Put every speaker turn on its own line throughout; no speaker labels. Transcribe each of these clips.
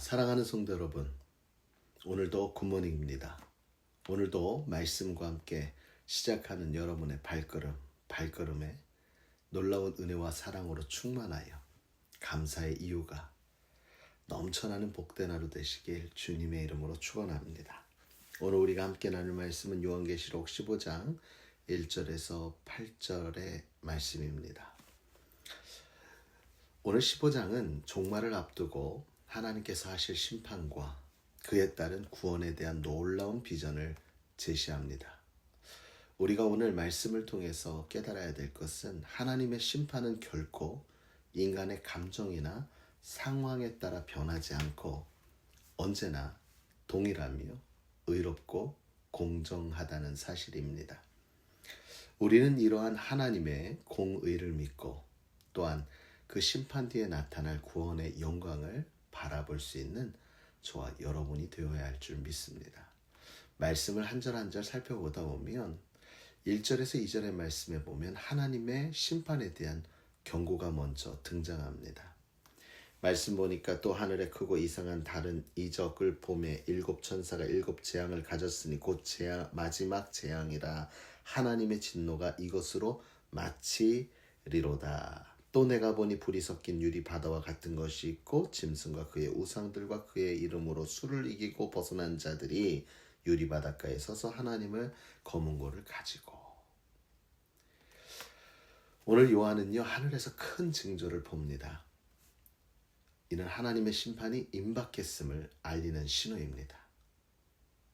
사랑하는 성도 여러분, 오늘도 굿모닝입니다. 오늘도 말씀과 함께 시작하는 여러분의 발걸음에 놀라운 은혜와 사랑으로 충만하여 감사의 이유가 넘쳐나는 복된 하루 되시길 주님의 이름으로 축원합니다. 오늘 우리가 함께 나눌 말씀은 요한계시록 15장 1절에서 8절의 말씀입니다. 오늘 15장은 종말을 앞두고 하나님께서 하실 심판과 그에 따른 구원에 대한 놀라운 비전을 제시합니다. 우리가 오늘 말씀을 통해서 깨달아야 될 것은 하나님의 심판은 결코 인간의 감정이나 상황에 따라 변하지 않고 언제나 동일하며 의롭고 공정하다는 사실입니다. 우리는 이러한 하나님의 공의를 믿고 또한 그 심판 뒤에 나타날 구원의 영광을 바라볼 수 있는 저와 여러분이 되어야 할 줄 믿습니다. 말씀을 한 절 한 절 살펴보다 보면 1절에서 2절의 말씀에 보면 하나님의 심판에 대한 경고가 먼저 등장합니다. 말씀 보니까 또 하늘에 크고 이상한 다른 이적을 보매 일곱 천사가 일곱 재앙을 가졌으니 곧 마지막 재앙이라 하나님의 진노가 이것으로 마치리로다. 또 내가 보니 불이 섞인 유리 바다와 같은 것이 있고 짐승과 그의 우상들과 그의 이름으로 수를 이기고 벗어난 자들이 유리 바닷가에 서서 하나님을 거문고를 가지고. 오늘 요한은요 하늘에서 큰 징조를 봅니다. 이는 하나님의 심판이 임박했음을 알리는 신호입니다.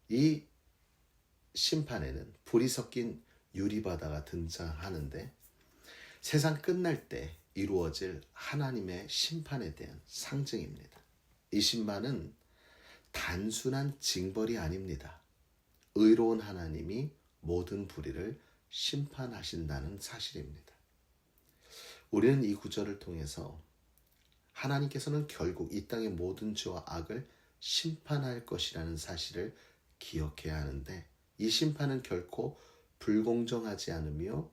이 심판에는 불이 섞인 유리 바다가 등장하는데 세상 끝날 때 이루어질 하나님의 심판에 대한 상징입니다. 이 심판은 단순한 징벌이 아닙니다. 의로운 하나님이 모든 불의를 심판하신다는 사실입니다. 우리는 이 구절을 통해서 하나님께서는 결국 이 땅의 모든 죄와 악을 심판할 것이라는 사실을 기억해야 하는데 이 심판은 결코 불공정하지 않으며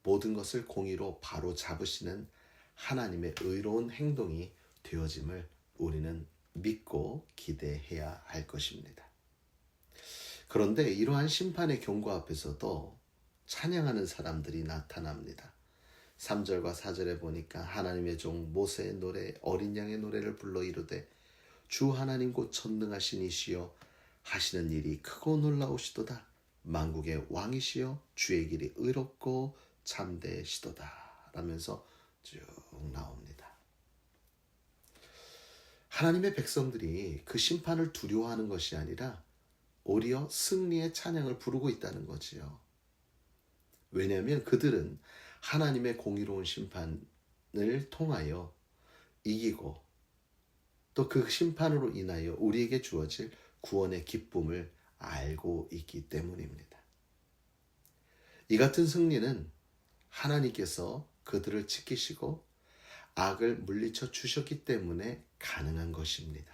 모든 것을 공의로 바로 잡으시는 하나님의 의로운 행동이 되어짐을 우리는 믿고 기대해야 할 것입니다. 그런데 이러한 심판의 경고 앞에서도 찬양하는 사람들이 나타납니다. 3절과 4절에 보니까 하나님의 종 모세의 노래 어린 양의 노래를 불러 이르되 주 하나님 곧 전능하신 이시여 하시는 일이 크고 놀라우시도다. 만국의 왕이시여 주의 길이 의롭고 참되시도다 라면서 쭉 나옵니다. 하나님의 백성들이 그 심판을 두려워하는 것이 아니라 오히려 승리의 찬양을 부르고 있다는 거지요. 왜냐하면 그들은 하나님의 공의로운 심판을 통하여 이기고 또 그 심판으로 인하여 우리에게 주어질 구원의 기쁨을 알고 있기 때문입니다. 이 같은 승리는 하나님께서 그들을 지키시고 악을 물리쳐 주셨기 때문에 가능한 것입니다.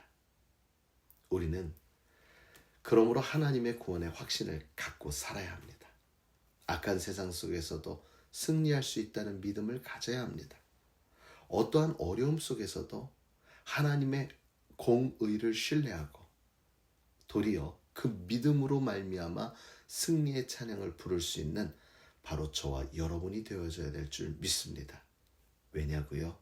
우리는 그러므로 하나님의 구원의 확신을 갖고 살아야 합니다. 악한 세상 속에서도 승리할 수 있다는 믿음을 가져야 합니다. 어떠한 어려움 속에서도 하나님의 공의를 신뢰하고 도리어 그 믿음으로 말미암아 승리의 찬양을 부를 수 있는 바로 저와 여러분이 되어져야 될 줄 믿습니다. 왜냐고요?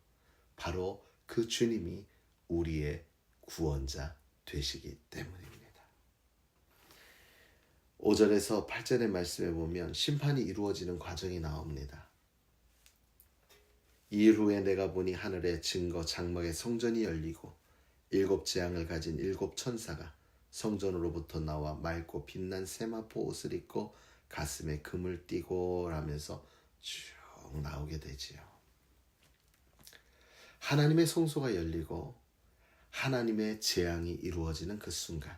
바로 그 주님이 우리의 구원자 되시기 때문입니다. 5절에서 8절의 말씀에 보면 심판이 이루어지는 과정이 나옵니다. 이일 후에 내가 보니 하늘의 증거 장막의 성전이 열리고 일곱 재앙을 가진 일곱 천사가 성전으로부터 나와 맑고 빛난 세마포 옷을 입고 가슴에 금을 띠고 라면서 쭉 나오게 되지요. 하나님의 성소가 열리고 하나님의 재앙이 이루어지는 그 순간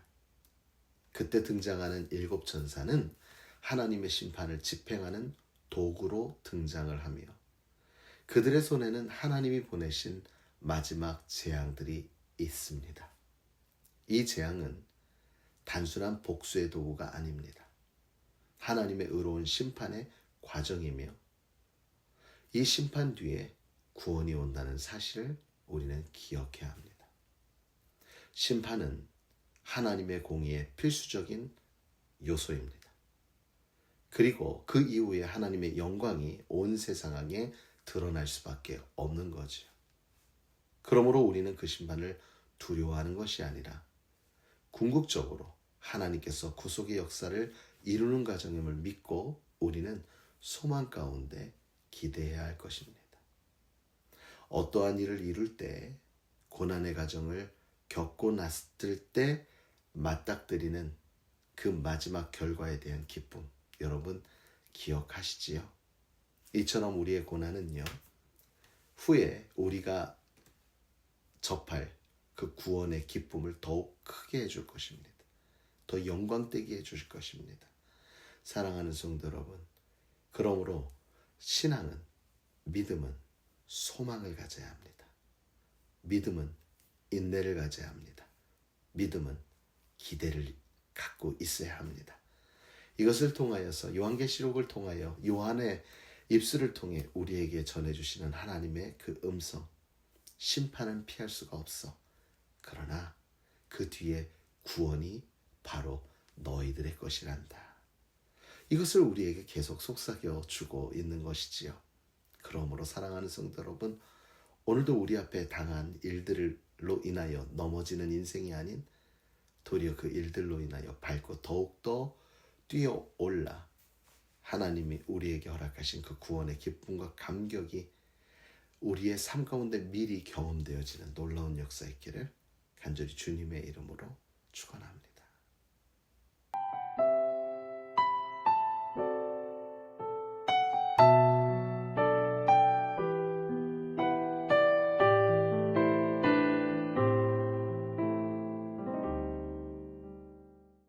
그때 등장하는 일곱 천사는 하나님의 심판을 집행하는 도구로 등장을 하며 그들의 손에는 하나님이 보내신 마지막 재앙들이 있습니다. 이 재앙은 단순한 복수의 도구가 아닙니다. 하나님의 의로운 심판의 과정이며 이 심판 뒤에 구원이 온다는 사실을 우리는 기억해야 합니다. 심판은 하나님의 공의의 필수적인 요소입니다. 그리고 그 이후에 하나님의 영광이 온 세상에 드러날 수밖에 없는 거지요. 그러므로 우리는 그 심판을 두려워하는 것이 아니라 궁극적으로 하나님께서 구속의 역사를 이루는 과정임을 믿고 우리는 소망 가운데 기대해야 할 것입니다. 어떠한 일을 이룰 때, 고난의 과정을 겪고 났을 때 맞닥뜨리는 그 마지막 결과에 대한 기쁨, 여러분 기억하시지요? 이처럼 우리의 고난은요, 후에 우리가 접할 그 구원의 기쁨을 더욱 크게 해줄 것입니다. 더 영광되게 해줄 것입니다. 사랑하는 성도 여러분, 그러므로 신앙은, 믿음은 소망을 가져야 합니다. 믿음은 인내를 가져야 합니다. 믿음은 기대를 갖고 있어야 합니다. 이것을 통하여서 요한계시록을 통하여 요한의 입술을 통해 우리에게 전해주시는 하나님의 그 음성, 심판은 피할 수가 없어. 그러나 그 뒤에 구원이 바로 너희들의 것이란다. 이것을 우리에게 계속 속삭여 주고 있는 것이지요. 그러므로 사랑하는 성도 여러분, 오늘도 우리 앞에 당한 일들로 인하여 넘어지는 인생이 아닌 도리어 그 일들로 인하여 밟고 더욱더 뛰어올라 하나님이 우리에게 허락하신 그 구원의 기쁨과 감격이 우리의 삶 가운데 미리 경험되어지는 놀라운 역사 있기를 간절히 주님의 이름으로 축원합니다.